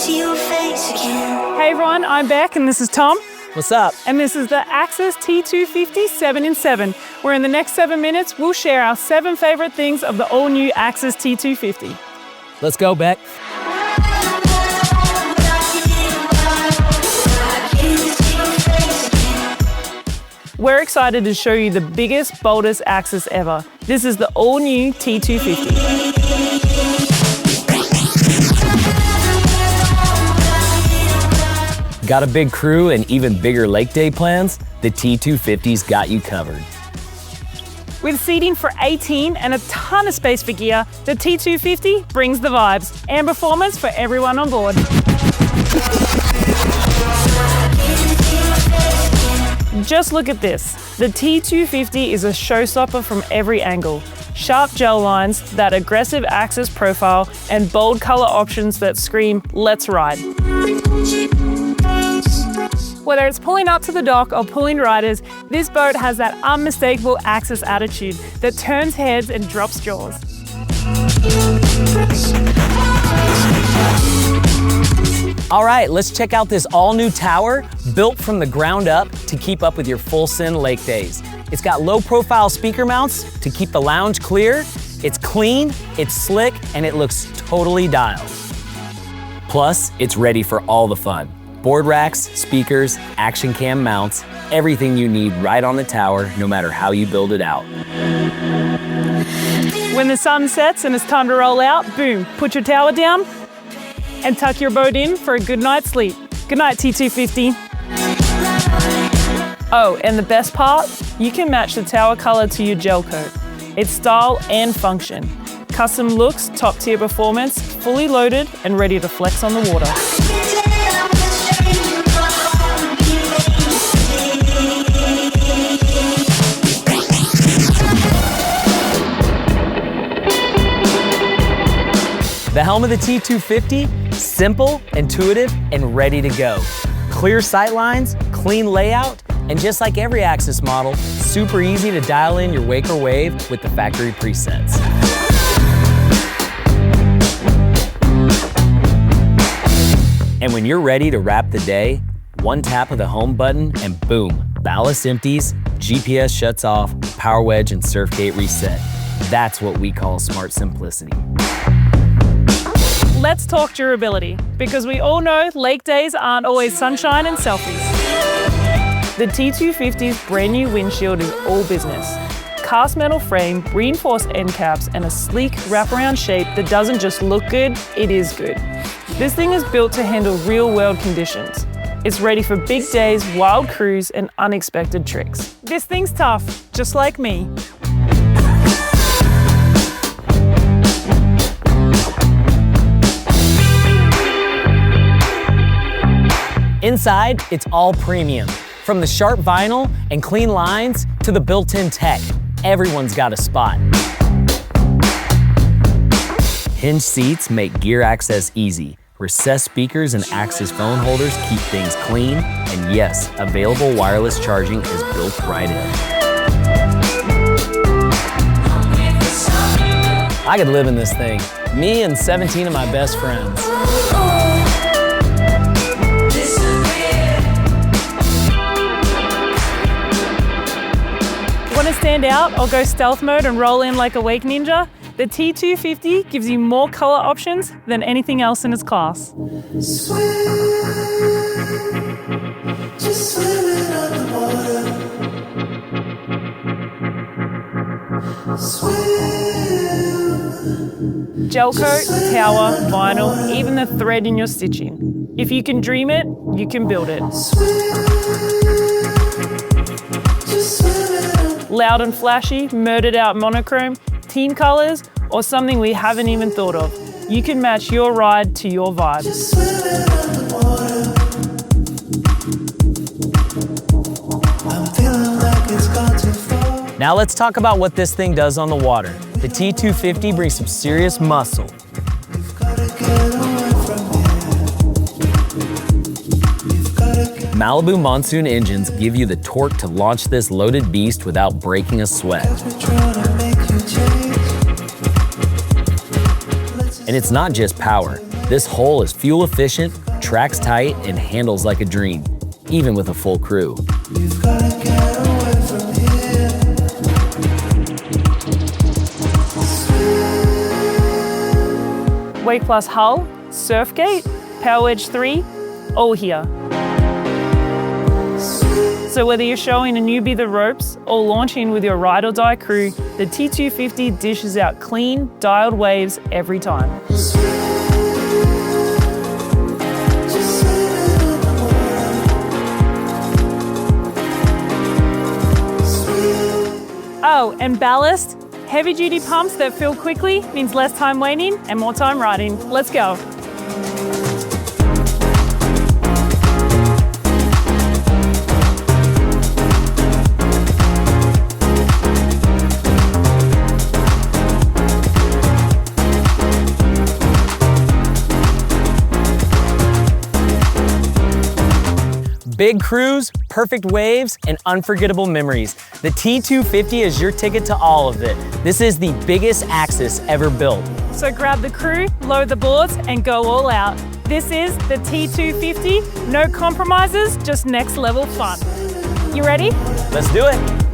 see your face again. Hey everyone, I'm Bec and this is Tom. What's up? And this is the Axis T250 7 in 7, where in the next 7 minutes, we'll share our 7 favorite things of the all-new Axis T250. Let's go, Bec. We're excited to show you the biggest, boldest Axis ever. This is the all-new T250. Got a big crew and even bigger lake day plans? The T250's got you covered. With seating for 18 and a ton of space for gear, the T250 brings the vibes and performance for everyone on board. Just look at this. The T250 is a showstopper from every angle. Sharp gel lines, that aggressive Axis profile, and bold color options that scream, "Let's ride." Whether it's pulling up to the dock or pulling riders, this boat has that unmistakable Axis attitude that turns heads and drops jaws. All right, let's check out this all-new tower built from the ground up to keep up with your full-send lake days. It's got low-profile speaker mounts to keep the lounge clear. It's clean, it's slick, and it looks totally dialed. Plus, it's ready for all the fun. Board racks, speakers, action cam mounts, everything you need right on the tower, no matter how you build it out. When the sun sets and it's time to roll out, boom, put your tower down and tuck your boat in for a good night's sleep. Good night, T250. Oh, and the best part, you can match the tower color to your gel coat. It's style and function. Custom looks, top tier performance, fully loaded and ready to flex on the water. The helm of the T250, simple, intuitive, and ready to go. Clear sight lines, clean layout, and just like every Axis model, super easy to dial in your wake or wave with the factory presets. And when you're ready to wrap the day, one tap of the home button and boom, ballast empties, GPS shuts off, power wedge and surf gate reset. That's what we call smart simplicity. Let's talk durability, because we all know lake days aren't always sunshine and selfies. The T250's brand new windshield is all business. Cast metal frame, reinforced end caps, and a sleek wraparound shape that doesn't just look good, it is good. This thing is built to handle real-world conditions. It's ready for big days, wild crews, and unexpected tricks. This thing's tough, just like me. Inside, it's all premium. From the sharp vinyl and clean lines to the built-in tech, everyone's got a spot. Hinge seats make gear access easy. Recessed speakers and Axis phone holders keep things clean. And yes, available wireless charging is built right in. I could live in this thing. Me and 17 of my best friends. Want to stand out or go stealth mode and roll in like a wake ninja? The T250 gives you more color options than anything else in its class. Swim, just swimming underwater. Swim. Gel coat, tower, vinyl, even the thread in your stitching. If you can dream it, you can build it. Loud and flashy, murdered out monochrome, team colors, or something we haven't even thought of. You can match your ride to your vibe. Now let's talk about what this thing does on the water. The T250 brings some serious muscle. Malibu Monsoon engines give you the torque to launch this loaded beast without breaking a sweat. And it's not just power. This hull is fuel efficient, tracks tight, and handles like a dream, even with a full crew. You've gotta get away from here. Wake Plus hull, surf gate, Power Wedge 3, all here. So whether you're showing a newbie the ropes or launching with your ride or die crew, the T250 dishes out clean, dialed waves every time. Oh, and ballast, heavy duty pumps that fill quickly means less time waiting and more time riding. Let's go. Big crews, perfect waves, and unforgettable memories. The T250 is your ticket to all of it. This is the biggest Axis ever built. So grab the crew, load the boards, and go all out. This is the T250. No compromises, just next level fun. You ready? Let's do it.